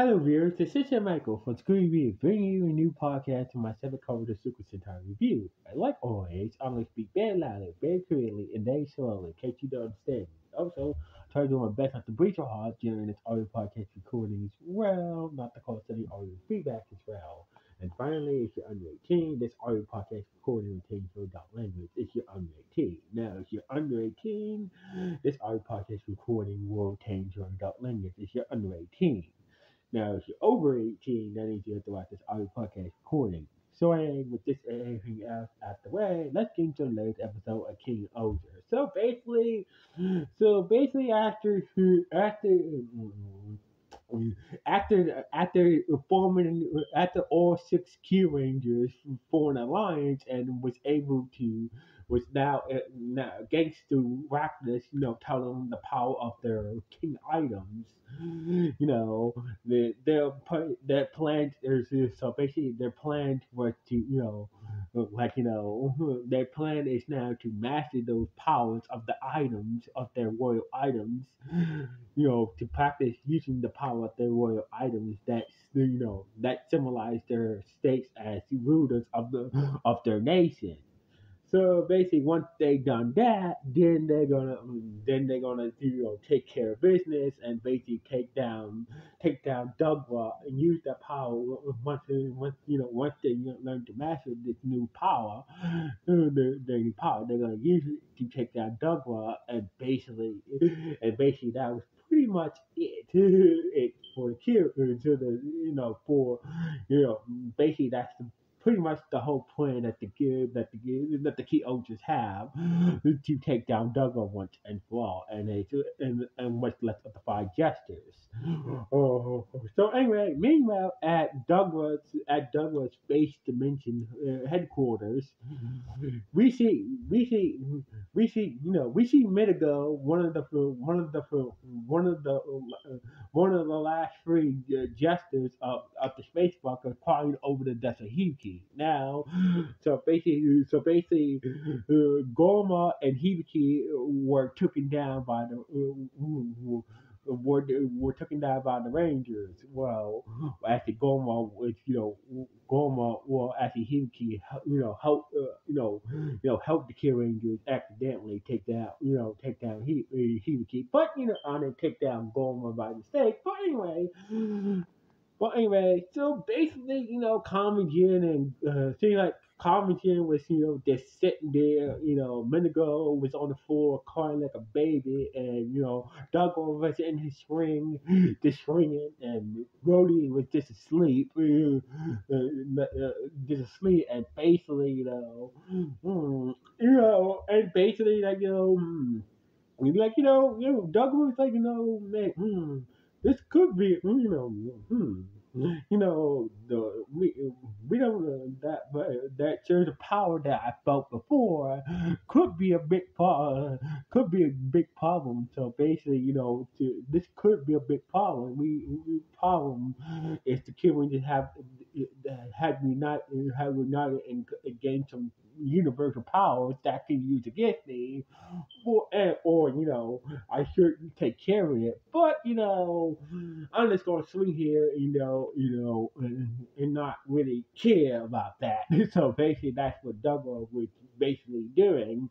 Hello, viewers. This is your Michael from Screen Review, bringing you a new podcast from my seven cover the Super Sentai review. And like always, I'm going to speak very loudly, very clearly, and very slowly in case you don't understand me. Also, try to do my best not to breach your heart during this audio podcast recording as well, not to cause any audio feedback as well. And finally, if you're under 18, this audio podcast recording contains no adult language. If you're under 18. Now, if you're under 18, this audio podcast recording will contain your adult language. If you're under 18. Now, if you're over 18, that means you have to watch this audio podcast recording. So, with this and everything else out the way, let's get into the latest episode of King-Ohger. So basically, after all six Key Rangers formed an alliance and was now against the Raptors, telling them the power of their king items. Their plan is so basically their plan was to their plan is now to master those powers of the items of their royal items, to practice using the power of their royal items that symbolize their states as rulers of their nation. So basically, once they done that, then they're gonna take care of business and basically take down Douglas and use that power once they learn to master this new power, their new power they're gonna use it to take down Douglas and basically that was pretty much it it for the kill to the for you know basically that's pretty much the whole plan that the key ultras have to take down Duggar once and for all, and what's left of the five jesters. So anyway, meanwhile at Douglas Space Dimension headquarters, we see Mitigo, one of the last three jesters of the space bunker, crying over the death of Hiki. Now, Gorma and Hibiki were taken down by were taken down by the Rangers. Well, actually, actually Hibiki, helped the Kill Rangers accidentally take down Hibiki, but I didn't take down Gorma by mistake. But anyway, so basically, Common Jin and seeing like Common Jin was, just sitting there, Minigo was on the floor crying like a baby, and, Doug was in his swing, just swinging, and Brody was just asleep, and basically, and basically, Doug was like, man, this could be, we don't that surge of power that I felt before could be a big problem. So basically, this could be a big problem. Problem is the kid we just had united and gained some universal powers that can use against me, or I should take care of it. But I'm just gonna swing here, and not really care about that. So basically, that's what Douglas was basically doing.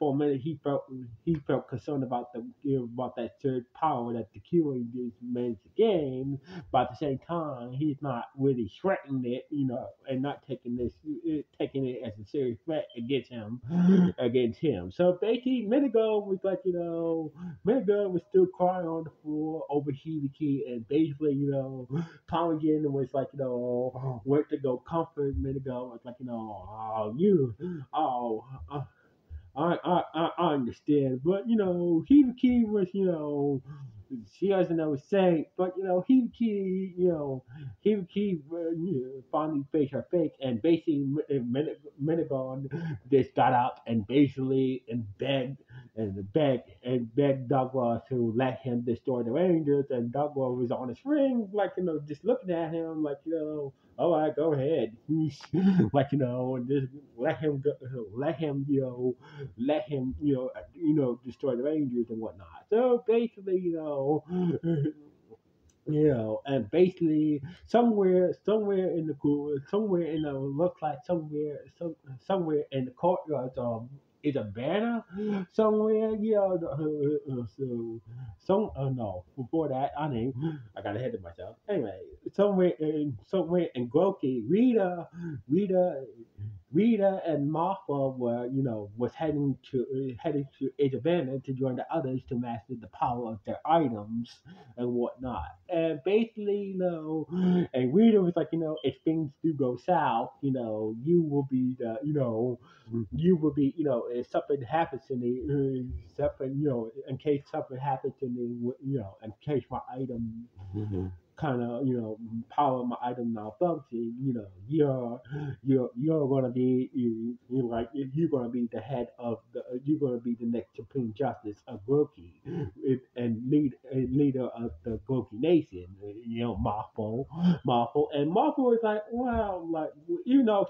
For a minute he felt concerned about about that third power that the Q just managed to gain, but at the same time he's not really threatening it, and not taking it as a serious threat against him. So basically, Minigo was still crying on the floor over Hibiki, and basically, Colin was like, went to go comfort Minigo. Was like, oh, I understand, but Hibiki was, she doesn't know what to say, but Hibiki finally faced her fate, and basically Menegon just got up and basically begged Douglas to let him destroy the Rangers, and Douglas was on his ring, just looking at him, all right, go ahead, and just let him destroy the Rangers and whatnot. So basically, and basically somewhere in the somewhere in the looks like somewhere in the courtyard is a banner somewhere, so no, before that I got ahead of myself. Anyway, somewhere in Groki, Rita Rita and Martha were, was heading to Isabella to join the others to master the power of their items and whatnot. And basically, and Rita was like, if things do go south, you will be you will be, if something happens to me, something, in case something happens to me, in case my item kind of, power my item malfunction, you're gonna be like you're gonna be the head of you're gonna be the next supreme justice of Goki, and leader of the Goki nation. And Marple was like, well, like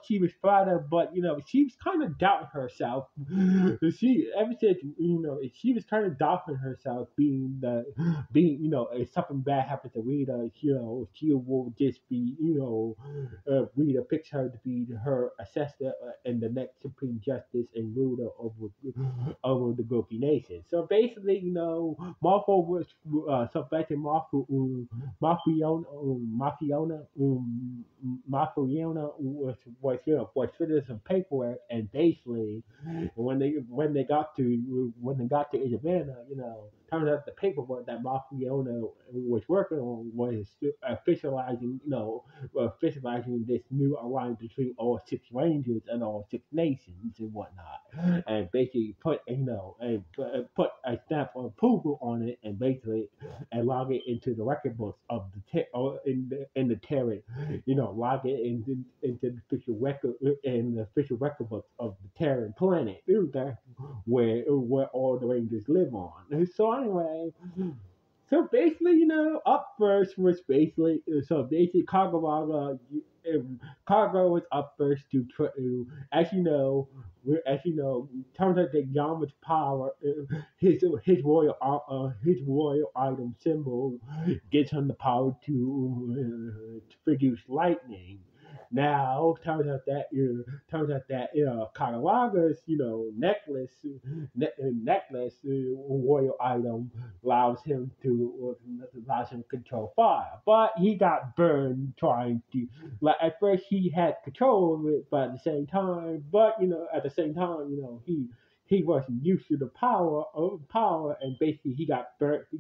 she was fighter, but she was kind of doubting herself. She ever since she was kind of doubting herself, being if something bad happens to Rita, she will just be Rita picks her to be her assessor and the next supreme justice and ruler over the Goki nation. So basically, Marco was so basically Mafiona was filling some paperwork, and basically when they got to Isabella, turns out the paperwork that Mafiona was working on was officializing, officializing this new alliance between all six rangers and all six nations and whatnot, and basically put a stamp of approval on it, and basically and log it into the record books of in the Terran, log it into the official record books of the Terran planet, where all the Rangers live on. So anyway, so basically, up first was basically Kaguraga was up first as you know, turns out that Yama's power, his royal item symbol, gives him the power to produce lightning. Now turns out that Karawaga's necklace royal item allows him to control fire. But he got burned trying to, like, at first he had control of it, but at the same time, he wasn't used to the power, and basically he got burnt. He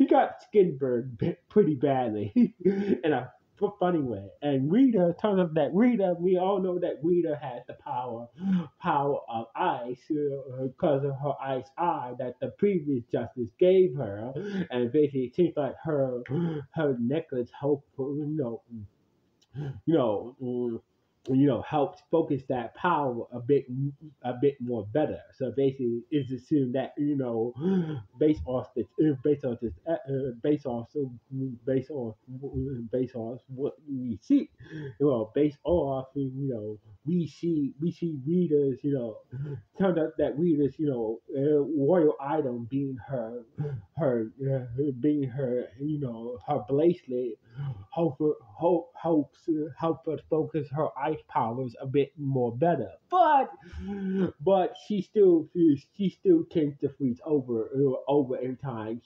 got skin burned pretty badly, in a funny way. And Rita, turns out that we all know that Rita has the power of ice, because of her ice eye that the previous justice gave her, and basically it seems like her necklace helped, you know, mm, helps focus that power a bit more better. So basically, it's assumed that based off this, based on this, based on what we see, based off, we see readers, turned out that readers, royal item being her bracelet help her focus her ice powers a bit more better. But she still tends to freeze over every time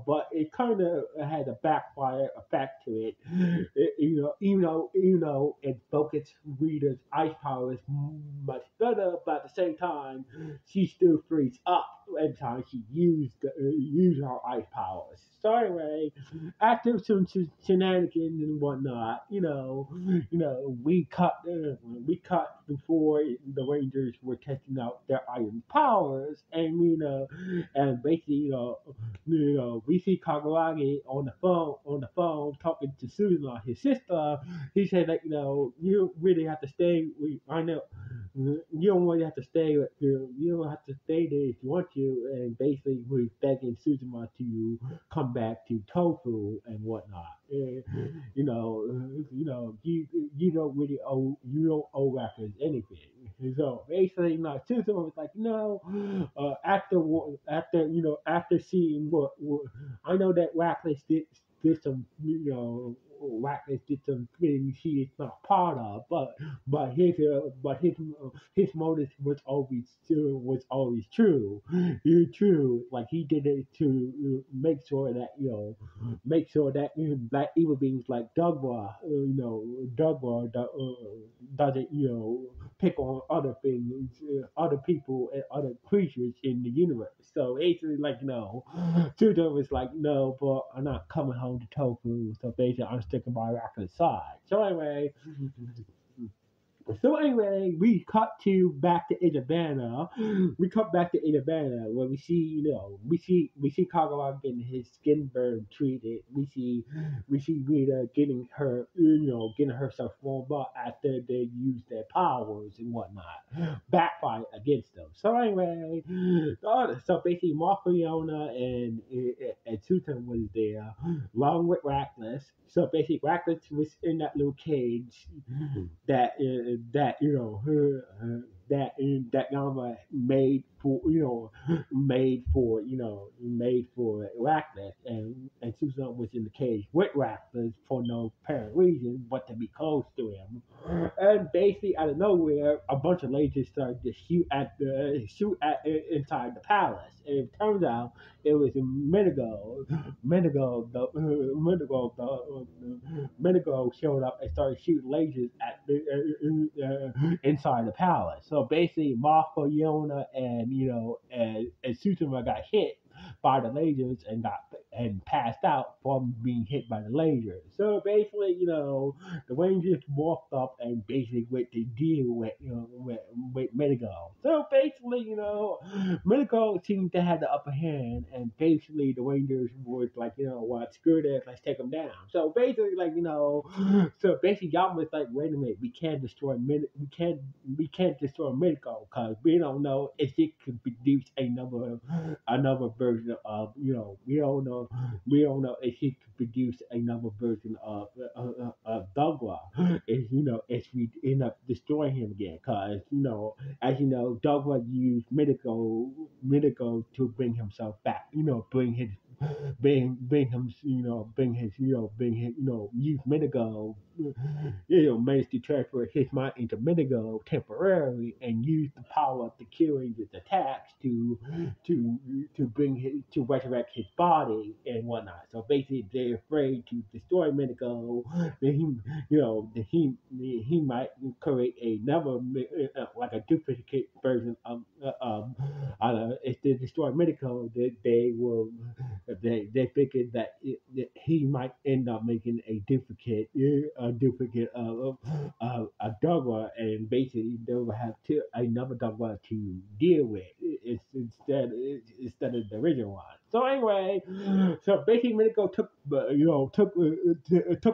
But it kind of had a backfire effect to it. Even though it focused readers' ice powers much better, but at the same time she still frees up every time she used her ice powers. So anyway, after some shenanigans and whatnot, we cut before the Rangers were testing out their iron powers, and and basically, we see Kaguragi on the phone talking to Susan, his sister. He said that you really have to stay. I know you don't really have to stay. You don't have to stay there if you want to. And basically, we're begging Suzuma to come back to Tofu and whatnot. And, you don't really owe rappers anything. So basically, Suzuma was like, no. After seeing what I know that Reckless did. did some, Ratcliffe did some things he is not part of, but his motive was always true. True. Like he did it to make sure that black evil beings like Dugwa, doesn't pick on other things, other people, and other creatures in the universe. So basically, like Tudo was like, no, but I'm not coming home to tofu. So basically, I'm sticking by Raccoon's side. So anyway, we cut to back to Isabana. We cut back to Isabana where we see Kagawa getting his skin burn treated. We see Rita getting herself warmed up after they use their powers and whatnot, backfire against them. So basically, Marco Yona and Susan was there, along with Rackless. So basically, Rackless was in that little cage that Yama made for Arachnis, and Susan was in the cage with Arachnis for no apparent reason but to be close to him. And basically, out of nowhere, a bunch of lasers started to shoot at inside the palace. And it turns out it was Menigo. Menigo showed up and started shooting lasers at inside the palace. So basically, Marco, Yona, and Sutama got hit by the lasers and passed out from being hit by the lasers. So basically, the Rangers walked up and basically went to deal with Medigo. So basically, Medigo seemed to have the upper hand, and basically the Rangers was like, what, screw this, let's take them down. So basically, y'all was like, wait a minute, we can't destroy Medigo because we don't know if it could produce another version of, we don't know if he could produce another version Dogwa if we end up destroying him again. Because, as you know, Dogwa used Minico to bring himself back, use Minigo, managed to transfer his mind into Minigo temporarily and use the power of the Kyrie's attacks to to resurrect his body and whatnot. So basically, they're afraid to destroy Minigo. Then he might create another like a duplicate version of if they destroy Minigo, they figured that he might end up making a duplicate of Dogma, and basically they will have another Dogma to deal with. Instead of the original one. So anyway, so basically Minico took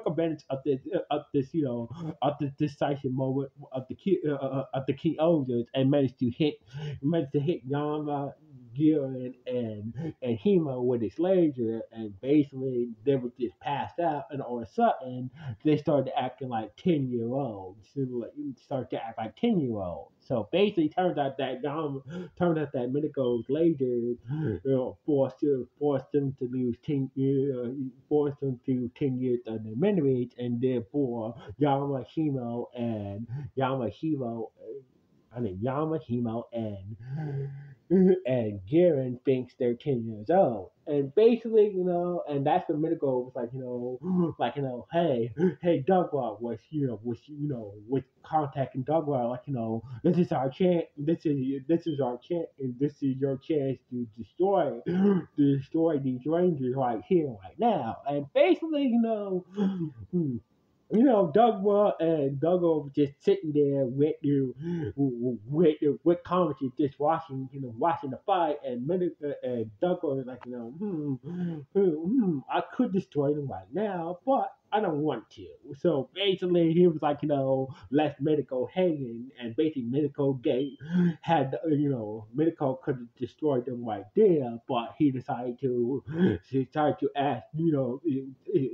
advantage of this decisive moment of the King-Ohgers and managed to hit Yama, Gillen, and Hema with his laser, and basically they were just passed out, and all of a sudden they started acting like 10-year-olds. So, started to act like 10-year-olds. So basically, turns out that Minico's laser forced them to lose 10 years of their memories, and therefore Yama Himo Yama, Himo, and Garen thinks they're 10 years old. And basically, and that's when Minigo was like, hey, Dugwall was contacting Dugwall, like, this is our chance, this is our chance, and this is your chance to destroy these Rangers right here, right now. And basically, Dugwa and Duggo just sitting there with Comedy just watching the fight, and Duggo is like, I could destroy them right now, but I don't want to. So basically, he was like, left Medico hanging, and basically Medico could have destroyed them right there, but he decided to ask, he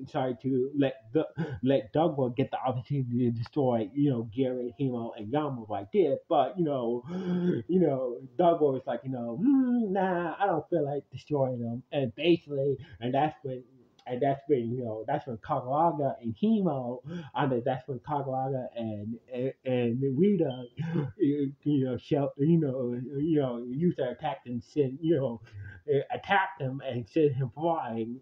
decided to let Dugwell get the opportunity to destroy, Gary, Hemo, and Yama right there. But Dugwell was like, nah, I don't feel like destroying them. And basically, and that's when and that's when Kagawaga and Himo, that's when Kagawaga and Rita, used to attack and send, attack him and send him flying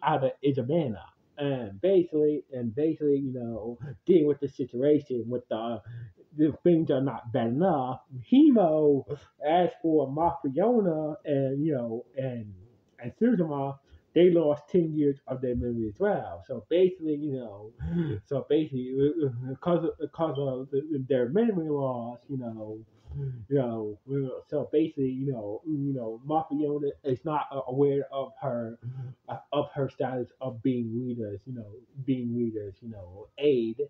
out of Isabana. And basically, dealing with the situation with the things are not bad enough. Hemo asked for Mafiona and Suzuma, they lost 10 years of their memory as well. Because of their memory loss, so basically, Mafiona is not aware of her status of being Rita's, aide,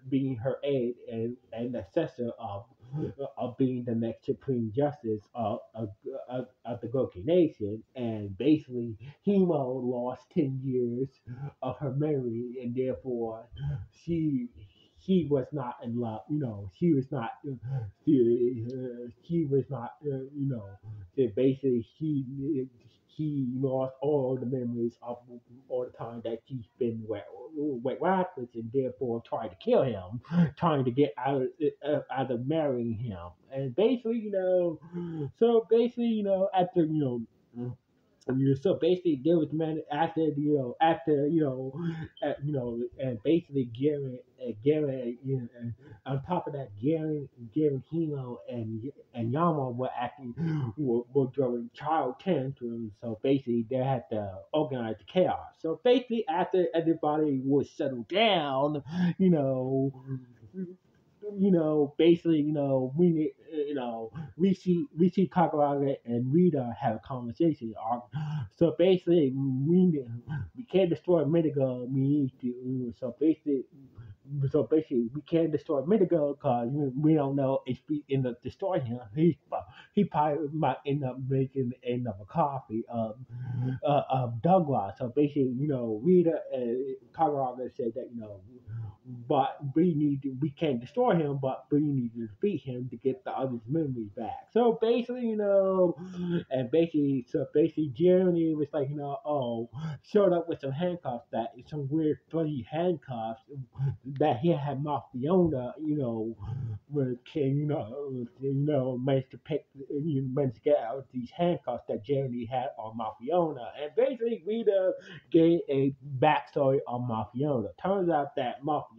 being her aide and assessor of being the next supreme justice of the Goki Nation, and basically Himo lost 10 years of her memory, and therefore she she was not in love. She was not. Basically she lost all the memories of all the time that she's been with Radcliffe, and therefore tried to kill him, trying to get out of marrying him. And basically, after so basically, there was man and basically Garen, and on top of that, Garen, Hino, and Yama were throwing child tantrums. So basically, they had to organize the chaos. So basically, after everybody was settled down, you know, basically, we see Kakaraga and Rita have a conversation. So basically, we can't destroy Medigo. We need to. So basically, we can't destroy Medigo because we don't know if we end up destroying him. He probably might end up making another copy of Douglas. So basically, Rita and Kakaraga said that but we can't destroy him, but we need to defeat him to get the other's memory back. So basically, Jeremy was like, showed up with some handcuffs, some weird fuzzy handcuffs that he had Mafiona, where can managed to get out these handcuffs that Jeremy had on Mafiona, and basically Rita gave a backstory on Mafiona. Turns out that Mafiona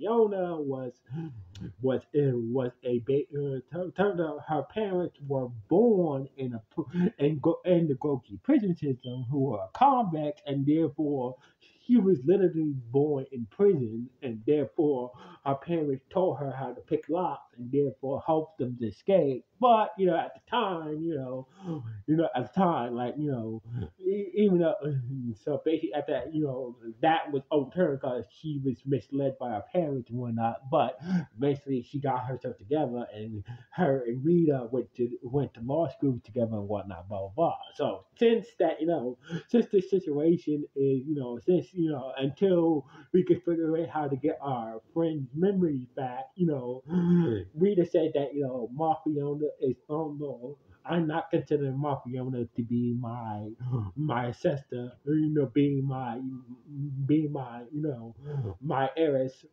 turns out her parents were born in the Goki prison system, who were convicts, and therefore she was literally born in prison, and therefore her parents taught her how to pick locks, and therefore helped them to escape. But at the time, like even though, so basically at that, that was overturned because she was misled by her parents and whatnot. But basically, she got herself together, and her and Rita went to law school together and whatnot, blah blah blah. So since this situation is, until we can figure out how to get our friend's memories back, Rita said that Mafiona is I'm not considering Mafiona to be my sister, my heiress,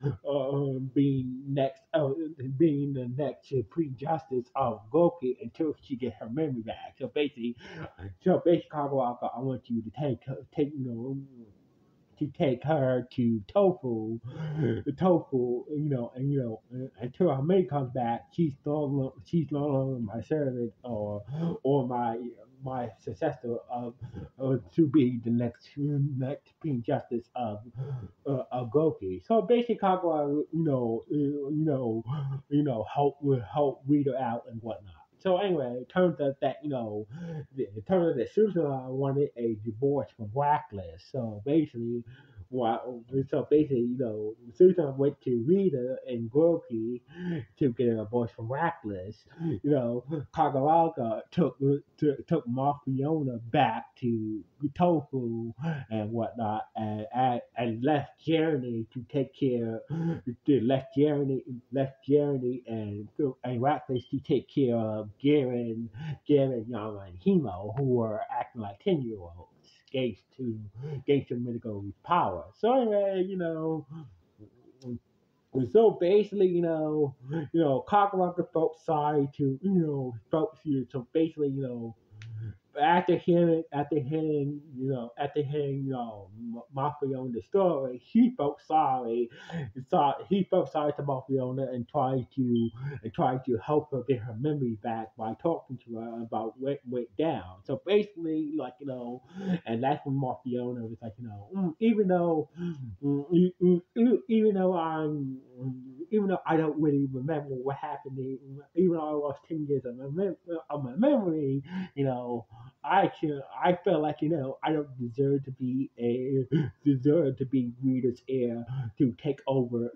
being the next supreme justice of Goki until she get her memory back. So basically, Kagawaka, I want you to take her to Tofu, until her mate comes back. She's no longer my servant or my successor to be the next supreme justice of Goki. So basically, Kagura, help Rita out and whatnot. So anyway, it turns out that Susan wanted a divorce from Blacklist. So basically, Susan went to Rita and Goki to get a divorce from Blacklist. Kaguraga took Mafiona back to Tofu and whatnot, and left Jeremy to take care. Left Jeremy and Ratfish to take care of Garen, Yama, and Hemo, who were acting like 10-year-olds. gain some medical power. So anyway, so basically, Cockroach felt sorry to, so basically, after hearing, Mafia on the story, he felt sorry to Mafia and tried to help her get her memory back by talking to her about what went down. So basically, and that's when Mafia was like, even though even though I don't really remember what happened, even though I lost 10 years of my memory, you know, I feel like I don't deserve to be Rita's heir to take over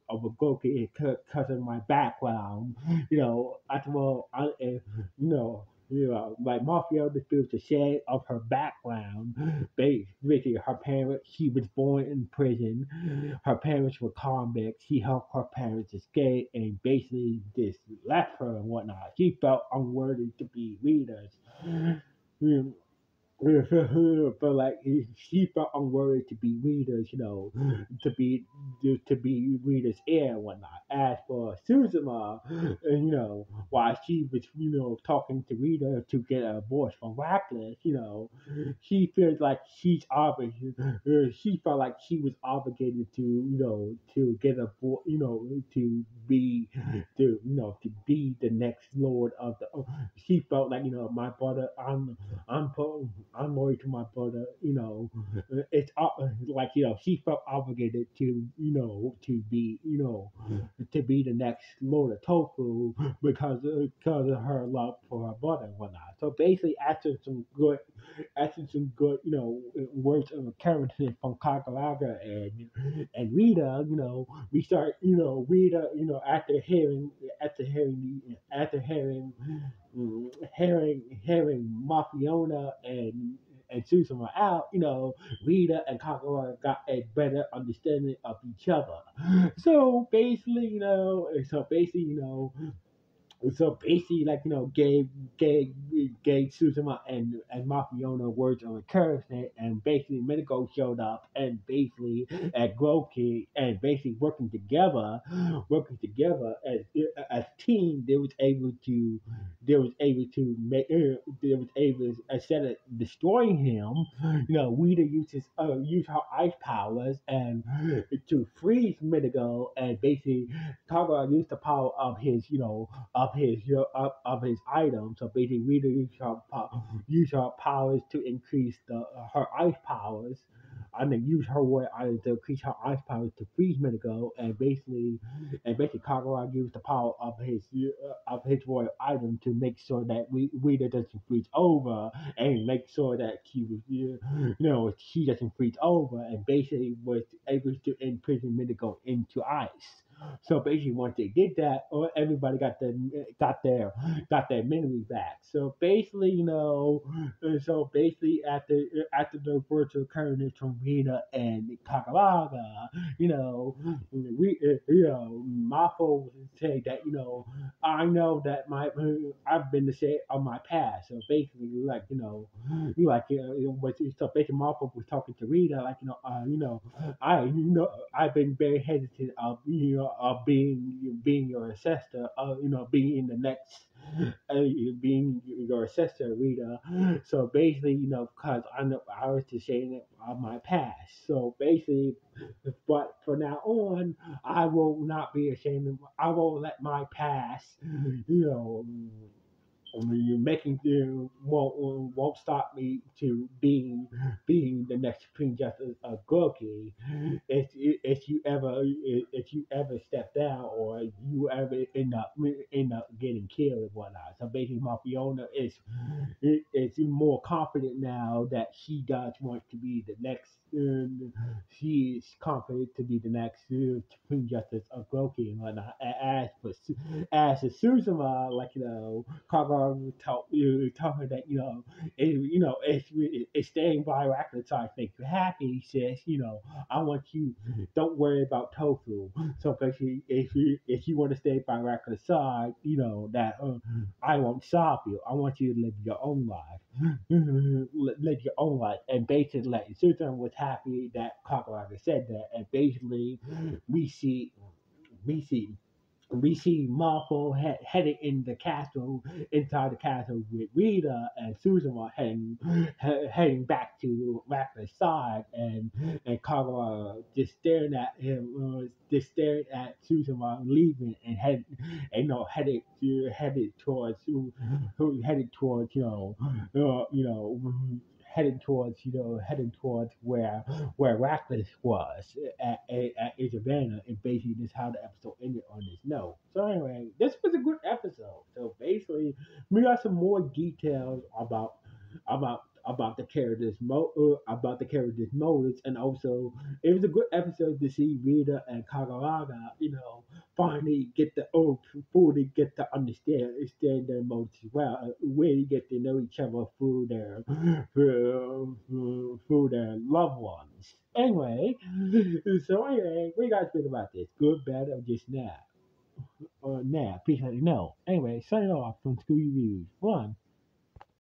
of Goku because of my background. After all, like Mafia feels the shade of her background. Basically, her parents, she was born in prison. Her parents were convicts. She helped her parents escape and basically just left her and whatnot. She felt unworthy to be Rita's. Mm, but like she felt unworthy to be Rita's, to be to be Rita's heir and whatnot. As for Suzuma, while she was, talking to Rita to get a divorce from Reckless, she feels like she felt like she was obligated to get a, to be the next Lord of the. She felt like, my brother, I'm married to my brother. It's like, she felt obligated to be the next Lord of Tofu because of her love for her brother and whatnot. So basically, after some good words of encouragement from Kakalaga and Rita, we start, Rita, after hearing Mafiona and Susan out, Rita and Kakura got a better understanding of each other. So basically, like, gave Suzuma and Mafiona words of encouragement, and basically Medico showed up, and basically at Groki, and basically working together as a team, they was able, instead of destroying him, Rita used her ice powers and to freeze Medico, and basically Kagura used the power of his items. So basically, Rita used her powers to increase her ice powers. I mean, use her word items to increase her ice powers to freeze Medico, and basically Kagura used the power of his royal item to make sure that Rita doesn't freeze over, and make sure that she doesn't freeze over, and basically was able to imprison Medico into ice. So basically, once they did that, everybody got their memory back. So basically, after the virtual occurrence from Rita and Kakalaga, Mafo would say that, I know that I've been the shade of my past. So basically, like, so basically, Mafo was talking to Rita, like, I've been very hesitant of, being your ancestor, being the next, uh, being your ancestor, Rita. So basically, because I know I was just saying it of my past. So basically, but from now on, I will not be ashamed. I won't let my past, you know, you making won't stop me to being the next Supreme Justice of Gorky. If you ever step down, or you ever end up getting killed and whatnot. So basically, Mafiona is more confident now that she does want to be the next. She is confident to be the next Supreme Justice of Gorky and whatnot. As for Suzuma, like, Kagura Kagura told her that it's staying by Raku's side makes you happy. He says, I want you. Don't worry about tofu. So basically, if you want to stay by Raku's side, that I won't stop you. I want you to live your own life. Live your own life. And basically, like, Susan was happy that Kagura said that. And basically, we see we see we see Marco headed in the castle, inside the castle with Rita and Susan are heading back to Rattler's side, and Kagura just staring at him, just staring at Susan while leaving, headed towards headed towards heading towards where Ratcliffe was at Isabella, and basically this is how the episode ended on this note. So anyway, this was a good episode. So basically, we got some more details about about the characters' motives, and also it was a good episode to see Rita and Kaguraga, finally get the fully get to understand their motives well, really get to know each other through their loved ones. Anyway, what you guys think about this? Good, bad, or just now? Or now? Please let me know. Anyway, signing off from School Reviews. One.